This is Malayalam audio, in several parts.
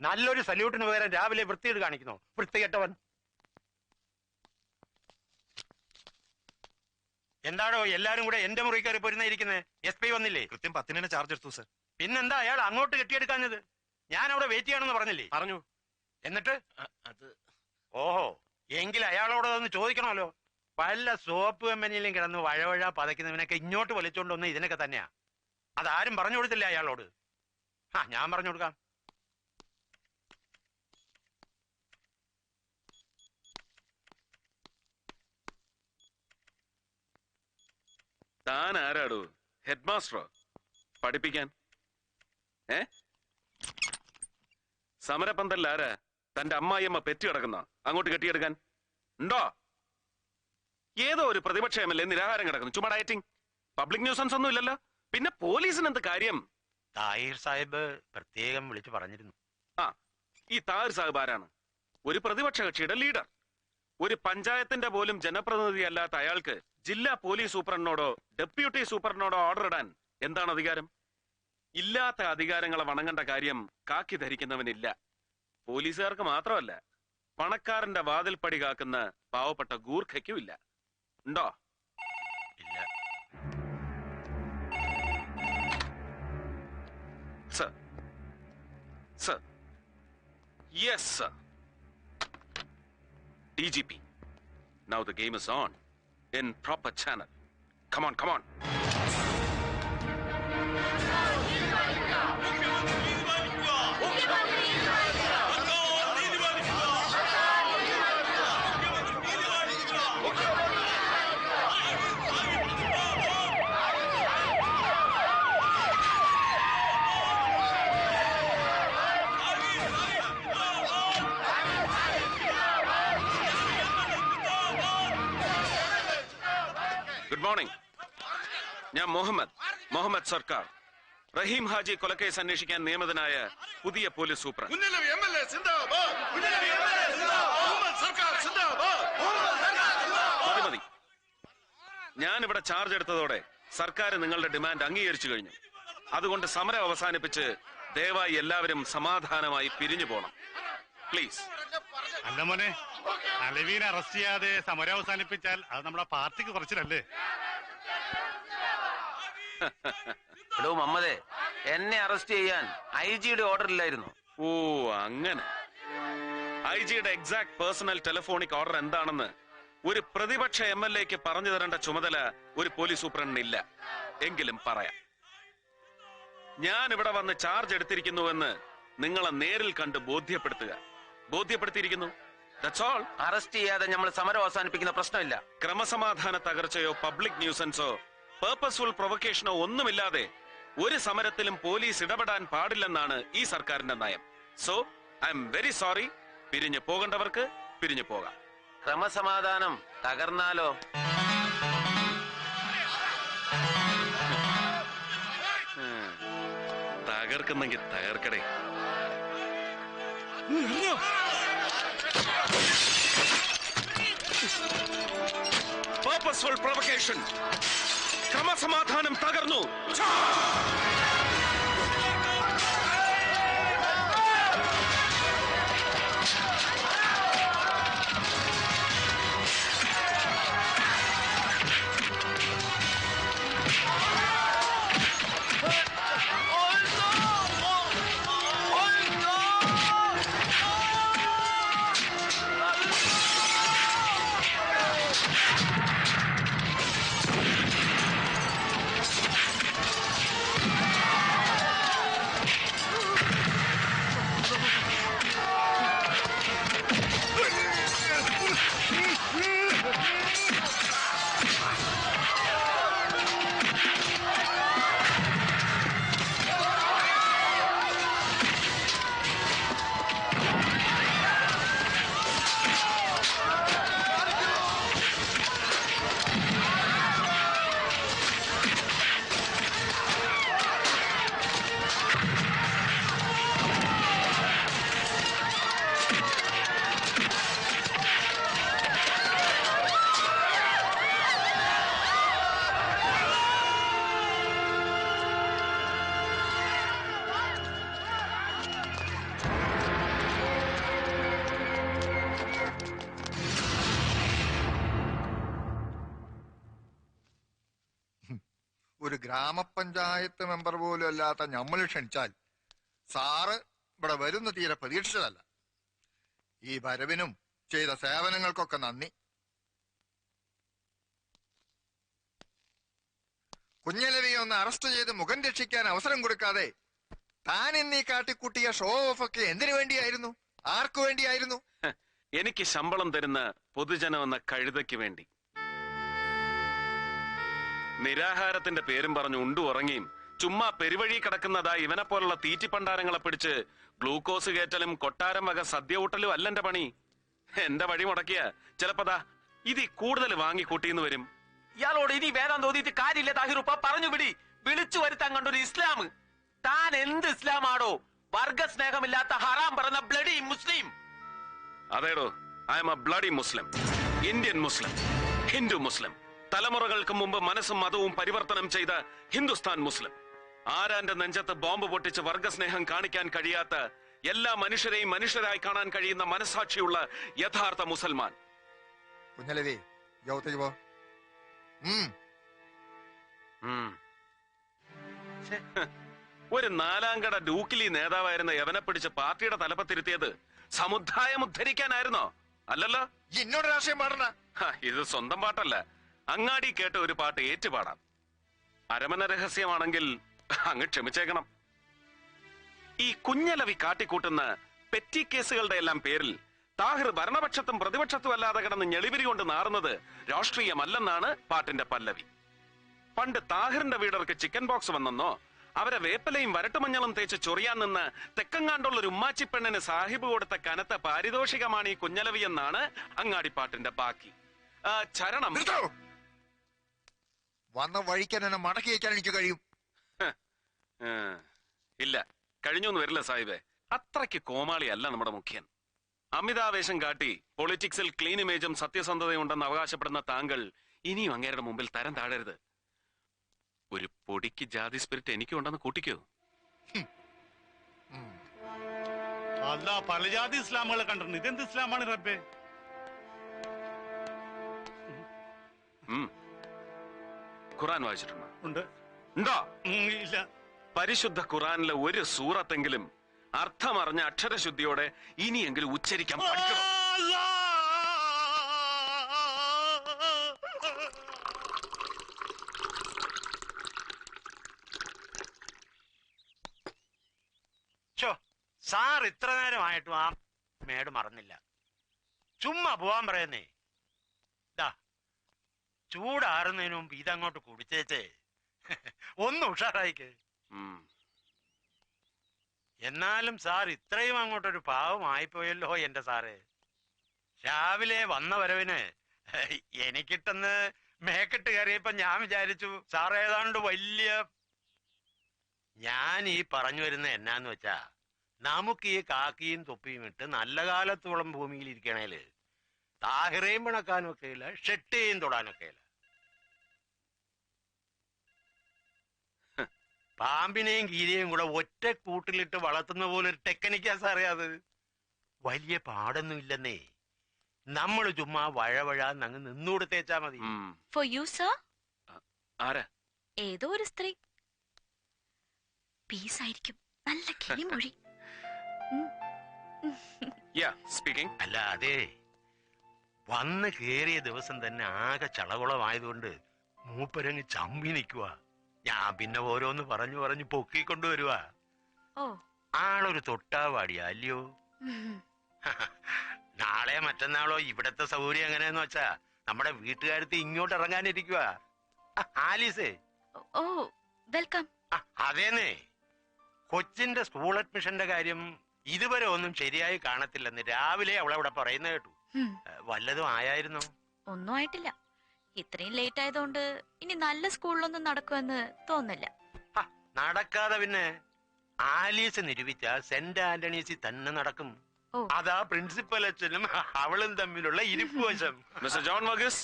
നല്ലൊരു സല്യൂട്ടിന് പകരം രാവിലെ വൃത്തികേട് കാണിക്കുന്നു. വൃത്തികെട്ടവൻ. എന്താണോ എല്ലാരും കൂടെ എന്റെ മുറി കയറി പോരുന്നിരിക്കുന്നത്? SP വന്നില്ലേ? കൃത്യം 10 ചാർജ് എടുത്തു സർ. പിന്നെന്താ അയാൾ അങ്ങോട്ട് കെട്ടിയെടുക്കാഞ്ഞത്? ഞാൻ അവിടെ വെയിറ്റ് ചെയ്യണമെന്ന് പറഞ്ഞില്ലേ? പറഞ്ഞു. എന്നിട്ട് അത് ഓഹോ, എങ്കിൽ അയാളോട് ഒന്ന് ചോദിക്കണമല്ലോ. പല സോപ്പ് കമ്പനിയിലും കിടന്ന് വഴവഴ പതയ്ക്കുന്നവനൊക്കെ ഇങ്ങോട്ട് വലിച്ചോണ്ടൊന്ന് ഇതിനൊക്കെ തന്നെയാ. അതാരും പറഞ്ഞു കൊടുത്തില്ല അയാളോട്. ഞാൻ പറഞ്ഞു കൊടുക്കാം. താൻ ആരാടോ? ഹെഡ് മാസ്റ്ററോ? പഠിപ്പിക്കാൻ? സമരപന്തലിൽ ആരാ? തന്റെ അമ്മായിയമ്മ പെറ്റി കിടക്കുന്ന അങ്ങോട്ട് കെട്ടിയെടുക്കാൻ ഉണ്ടോ? ഏതോ ഒരു പ്രതിപക്ഷ MLA നിരാഹാരം കിടക്കുന്നു. ചുമ്മാ ഡയറ്റിംഗ്. പബ്ലിക് ന്യൂസൻസ് ഒന്നും ഇല്ലല്ലോ. പിന്നെ പോലീസിന് എന്ത് കാര്യം? താഹിർ സാഹിബ് പ്രത്യേകം വിളിച്ചു പറഞ്ഞിരുന്നു. ഈ താഹിർ സാഹിബ് ആരാണ്? ഒരു പ്രതിപക്ഷ കക്ഷിയുടെ ലീഡർ. ഒരു പഞ്ചായത്തിന്റെ പോലും ജനപ്രതിനിധി അല്ലാത്ത അയാൾക്ക് ജില്ലാ പോലീസ് സൂപ്രണ്ടിനോടോ ഡെപ്യൂട്ടി സൂപ്രണ്ടിനോടോ ഓർഡർ ഇടാൻ എന്താണ് അധികാരം? ഇല്ലാത്ത അധികാരങ്ങളെ വണങ്ങേണ്ട കാര്യം കാക്കി ധരിക്കുന്നവനില്ല. പോലീസുകാർക്ക് മാത്രമല്ല, പണക്കാരന്റെ വാതിൽപ്പടി കാക്കുന്ന പാവപ്പെട്ട ഗൂർഖയ്ക്കും ഇല്ല. ഉണ്ടോ? ഇല്ല. Sir, sir, yes sir. DGP, now the game is on in proper channel. Come on, come on. Good morning. ഞാൻ മുഹമ്മദ് സർക്കാർ. റഹീം ഹാജി കൊലക്കേസ് അന്വേഷിക്കാൻ നിയമിതനായ പുതിയ പോലീസ് സൂപ്രണ്ട്. മതി. ഞാനിവിടെ ചാർജ് എടുത്തതോടെ സർക്കാർ നിങ്ങളുടെ ഡിമാൻഡ് അംഗീകരിച്ചു കഴിഞ്ഞു. അതുകൊണ്ട് സമരം അവസാനിപ്പിച്ച് ദയവായി എല്ലാവരും സമാധാനമായി പിരിഞ്ഞു പോണം. പ്ലീസ്. അല്ല മോനെ, അലവീനെ അറസ്റ്റ് ചെയ്യാതെ സമരം അവസാനിപ്പിച്ചാൽ അത് നമ്മുടെ പാർട്ടിക്ക് കുറച്ചിലല്ലേ? മമ്മദേ, എന്നെ അറസ്റ്റ് ചെയ്യാൻ IG-യുടെ ഓർഡർ ഇല്ലായിരുന്നു. ഓ അങ്ങനെ. IG-യുടെ എക്സാക്ട് പേഴ്സണൽ ടെലിഫോണിക് ഓർഡർ എന്താണെന്ന് ഒരു പ്രതിപക്ഷ MLA-ക്ക് പറഞ്ഞു തരേണ്ട ചുമതല ഒരു പോലീസ് സൂപ്രണ്ടിനില്ല. എങ്കിലും പറയാം. ഞാൻ ഇവിടെ വന്ന് ചാർജ് എടുത്തിരിക്കുന്നുവെന്ന് നിങ്ങളെ നേരിൽ കണ്ട് ബോധ്യപ്പെടുത്തിയിരിക്കുന്നു. That's all. അറസ്റ്റ് ചെയ്യാതെ നമ്മൾ സമരം അവസാനിപ്പിക്കുന്ന പ്രശ്നമില്ല. ക്രമസമാധാന തകർച്ചയോ പബ്ലിക് ന്യൂസൻസോ പേർപ്പസ്ഫുൾ പ്രൊവക്കേഷനോ ഒന്നുമില്ലാതെ ഒരു സമരത്തിലും പോലീസ് ഇടപെടാൻ പാടില്ലെന്നാണ് ഈ സർക്കാരിന്റെ നയം. So I am very sorry. പിരിഞ്ഞു പോകേണ്ടവർക്ക് പിരിഞ്ഞു പോകാം. ക്രമസമാധാനം തകർന്നാലോ? തകർക്കുന്നെങ്കിൽ തകർക്കടേ. Purposeful provocation. ക്രമസമാധാനം തകർന്നു. ഒരു ഗ്രാമപഞ്ചായത്ത് മെമ്പർ പോലും അല്ലാത്ത നമ്മൾ ക്ഷണിച്ചാൽ സാറ് ഇവിടെ വരുന്ന തീരെ പ്രതീക്ഷിച്ചതല്ല. ഈ വരവിനും ചെയ്ത സേവനങ്ങൾക്കൊക്കെ നന്ദി. കുഞ്ഞലവിയെ ഒന്ന് അറസ്റ്റ് ചെയ്ത് മുഖം രക്ഷിക്കാൻ അവസരം കൊടുക്കാതെ താൻ എന്നീ കാട്ടിക്കൂട്ടിയ ഷോ ഓഫ് ഒക്കെ എന്തിനു വേണ്ടിയായിരുന്നു? ആർക്കു വേണ്ടിയായിരുന്നു? എനിക്ക് ശമ്പളം തരുന്ന പൊതുജനം എന്ന കഴുതയ്ക്ക് വേണ്ടി. നിരാഹാരത്തിന്റെ പേരും പറഞ്ഞു ഉണ്ടു ഉറങ്ങിയും ചുമ്മാ പെരുവഴി കിടക്കുന്നതാ ഇവനെ പോലുള്ള തീറ്റിപ്പണ്ടാരങ്ങളെ പിടിച്ച് ഗ്ലൂക്കോസ് കയറ്റലും കൊട്ടാരം വക സദ്യ ഊട്ടലും അല്ല എന്റെ പണി. എന്റെ വഴി മുടക്കിയ ചിലപ്പതാ ഇതി കൂടുതൽ വാങ്ങിക്കൂട്ടിന്ന് വരും. ഇയാളോട് ഇനി വേദം തോന്നിയിട്ട് കാര്യമില്ല താഹിറുപ്പ, പറഞ്ഞു വിടി. വിളിച്ചു വരുത്താൻ കണ്ടൊരു ഇസ്ലാം. താൻ എന്ത് ഇസ്ലാമാണോ? വർഗസ്നേഹമില്ലാത്ത ഹറാം പറഞ്ഞ ബ്ലഡി മുസ്ലിം. അതേടോ, I am a bloody Muslim, Indian Muslim, Hindu Muslim, തലമുറകൾക്ക് മുമ്പ് മനസ്സും മതവും പരിവർത്തനം ചെയ്ത ഹിന്ദുസ്ഥാൻ മുസ്ലിം. ആരാന്റെ നെഞ്ചത്ത് ബോംബ് പൊട്ടിച്ച് വർഗസ്നേഹം കാണിക്കാൻ കഴിയാത്ത, എല്ലാ മനുഷ്യരെയും മനുഷ്യരായി കാണാൻ കഴിയുന്ന മനസാക്ഷിയുള്ള യഥാർത്ഥ മുസൽമാൻ. കുഞ്ഞലവി യോഗത്തേക്ക് പോ. ഒരു നാലാംകട ഡൂക്കിലി നേതാവായിരുന്ന യവനെ പിടിച്ച് പാർട്ടിയുടെ തലപ്പത്തിരുത്തിയത് സമുദായം ഉദ്ധരിക്കാനായിരുന്നോ? അല്ലല്ലോ. എന്നോട് രാഷ്ട്രീയം പാടണ. ഇത് സ്വന്തം പാട്ടല്ല, അങ്ങാടി കേട്ട ഒരു പാട്ട് ഏറ്റുപാടാം. അരമന രഹസ്യമാണെങ്കിൽ അങ്ങ് ക്ഷമിച്ചേക്കണം. ഈ കുഞ്ഞലവി കാട്ടിക്കൂട്ടുന്ന പെറ്റി കേസുകളുടെ എല്ലാം പേരിൽ താഹിർ ഭരണപക്ഷത്തും പ്രതിപക്ഷത്തും അല്ലാതെ കിടന്ന് ഞെളിവിരി കൊണ്ട് നാറുന്നത് രാഷ്ട്രീയമല്ലെന്നാണ് പാട്ടിന്റെ പല്ലവി. പണ്ട് താഹിറിന്റെ വീടർക്ക് ചിക്കൻ ബോക്സ് വന്നെന്നോ അവരെ വേപ്പലയും വരട്ടുമഞ്ഞളും തേച്ച് ചൊറിയാൻ നിന്ന് തെക്കങ്ങാണ്ടുള്ള ഒരു ഉമ്മാച്ചി പെണ്ണിന് സാഹിബ് കൊടുത്ത കനത്ത പാരിതോഷികമാണ് ഈ കുഞ്ഞലവി എന്നാണ് അങ്ങാടിപ്പാട്ടിന്റെ ബാക്കി. ചരണം വന്ന വഴിക്കാൻ എന്നെ മടക്കി വയ്ക്കാൻ എനിക്ക് കഴിയും. ഇല്ല, കഴിഞ്ഞൊന്നും വരില്ല സാഹിബേ. അത്രയ്ക്ക് കോമാളിയല്ല നമ്മുടെ മുഖ്യൻ. അമിതാവേശം കാട്ടി പൊളിറ്റിക്സിൽ ക്ലീൻ ഇമേജും സത്യസന്ധതയും ഉണ്ടെന്ന് അവകാശപ്പെടുന്ന താങ്കൾ ഇനിയും അങ്ങേരുടെ മുമ്പിൽ തരം താഴരുത്. ഒരു പൊടിക്ക് ജാതി സ്പിരിറ്റ് എനിക്കും ഉണ്ടെന്ന് കൂട്ടിക്കോ. അല്ല, പല ജാതി ഇസ്ലാമുകളെ കണ്ടിട്ടുണ്ട്. ഇതെന്ത് ഇസ്ലാമാണ് റബ്ബേ? ഖുറാൻ വായിച്ചിട്ടുണ്ടോ? ഉണ്ട്. ഉണ്ടോ? ഇല്ല. പരിശുദ്ധ ഖുറാനിലെ ഒരു സൂറത്തെങ്കിലും അർത്ഥമറിഞ്ഞ അക്ഷരശുദ്ധിയോടെ ഇനിയെങ്കിലും ഉച്ചരിക്കാൻ പഠിക്കണം. സാർ ഇത്ര നേരമായിട്ടും ആ മേട് മറന്നില്ല. ചുമ്മാ പോവാൻ പറയുന്നേ. ചൂടാറുന്നതിന് മുമ്പ് ഇതങ്ങോട്ട് കുടിച്ചേച്ചേ ഒന്ന് ഉഷാറായിക്ക്. എന്നാലും സാർ ഇത്രയും അങ്ങോട്ടൊരു പാവമായിപ്പോയല്ലോ എന്റെ സാറ്. രാവിലെ വന്ന വരവിന് എനിക്കിട്ടെന്ന് മേക്കെട്ട് കയറിയപ്പോ ഞാൻ വിചാരിച്ചു സാർ ഏതാണ്ട് വലിയ. ഞാൻ ഈ പറഞ്ഞു വരുന്ന എന്നാന്ന് വെച്ചാ, നമുക്ക് ഈ കാക്കിയും തൊപ്പിയും ഇട്ട് നല്ല കാലത്തോളം ഭൂമിയിൽ ഇരിക്കണേല് താഹിറയും പിണക്കാനും ഒക്കെ ഇല്ല, ഷെട്ടിയും തൊടാനൊക്കെ ഇല്ല. പാമ്പിനെയും കീരിയെയും കൂടെ ഒറ്റ കൂട്ടിലിട്ട് വളർത്തുന്ന പോലെ ഒരു ടെക്നിക്കാ സാറേ അത്. വലിയ പാടൊന്നും ഇല്ലെന്നേ. നമ്മൾ ചുമ്മാ വഴവഴാന്നങ്ങ് നിന്നുകൊടുത്തേച്ചാ മതി. For you, sir? ആരാ? ഏതോ ഒരു സ്ത്രീ. പീസായിരിക്കും, നല്ല കിളിമൊഴി. അല്ല, അതെ, വന്ന് കേറിയ ദിവസം തന്നെ ആകെ ചളകുളമായതുകൊണ്ട് മൂപ്പരങ്ങ് ചമ്പി നിൽക്കുക. ഞാൻ പിന്നെ ഓരോന്ന് പറഞ്ഞു പറഞ്ഞു പൊക്കിക്കൊണ്ടുവരുവാ. ആളൊരു തൊട്ടാവാടിയാ അല്ലയോ? നാളെ മറ്റന്നാളോ ഇവിടത്തെ സൗകര്യം എങ്ങനെയെന്ന് വെച്ചാ നമ്മുടെ വീട്ടുകാരത്ത് ഇങ്ങോട്ട് ഇറങ്ങാനിരിക്കുക. ആലീസേ. ഓ, വെൽക്കം. അതേന്നേ, കൊച്ചിന്റെ സ്കൂൾ അഡ്മിഷന്റെ കാര്യം ഇതുവരെ ഒന്നും ശരിയായി കാണത്തില്ലെന്ന് രാവിലെ അവളവിടെ പറയുന്ന കേട്ടു. വല്ലതും ആയായിരുന്നോ? ഒന്നും ആയിട്ടില്ല. ഇത്രയും ലേറ്റ് ആയതുകൊണ്ട് ഇനി നല്ല സ്കൂളിലൊന്നും നടക്കുമെന്ന് തോന്നില്ല. നടക്കാതെ പിന്നെ ആലീസ് നിരൂപിച്ച സെന്റ് ആന്റണീസിൽ തന്നെ നടക്കും. അതാ പ്രിൻസിപ്പൽ അച്ഛനും അവളും തമ്മിലുള്ള ഇരിപ്പ് വശം. Mister John Varghese.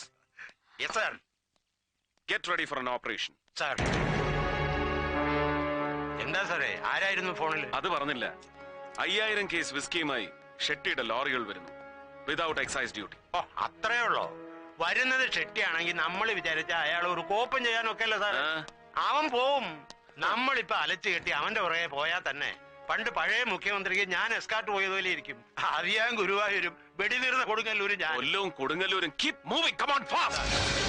Yes sir. Get ready for an operation. Sir. എന്താ സാറേ, ആരായിരുന്നു ഫോണിൽ? അത് പറഞ്ഞില്ല. 5000 കേസ് വിസ്കിയുമായി ഷെട്ടിയുടെ ലോറികൾ വരുന്നു, വിതൗട്ട് എക്സൈസ് ഡ്യൂട്ടി. ഓ, അത്രേ ഉള്ളോ? വരുന്നത് ഷെട്ടിയാണെങ്കിൽ നമ്മൾ വിചാരിച്ച അയാൾ ഒരു കോപ്പം ചെയ്യാനൊക്കെ അല്ല സാർ. അവൻ പോവും. നമ്മളിപ്പോ അലച്ചു കെട്ടി അവന്റെ പുറകെ പോയാൽ തന്നെ പണ്ട് പഴയ മുഖ്യമന്ത്രിക്ക് ഞാൻ എസ്കാർട്ട് പോയതുപോലെ ഇരിക്കും. അറിയാൻ ഗുരുവായൂരും വെടിതീർന്ന കൊടുങ്ങല്ലൂരും ഞാൻ. കൊല്ലവും കൊടുങ്ങല്ലൂരും keep moving, come on fast.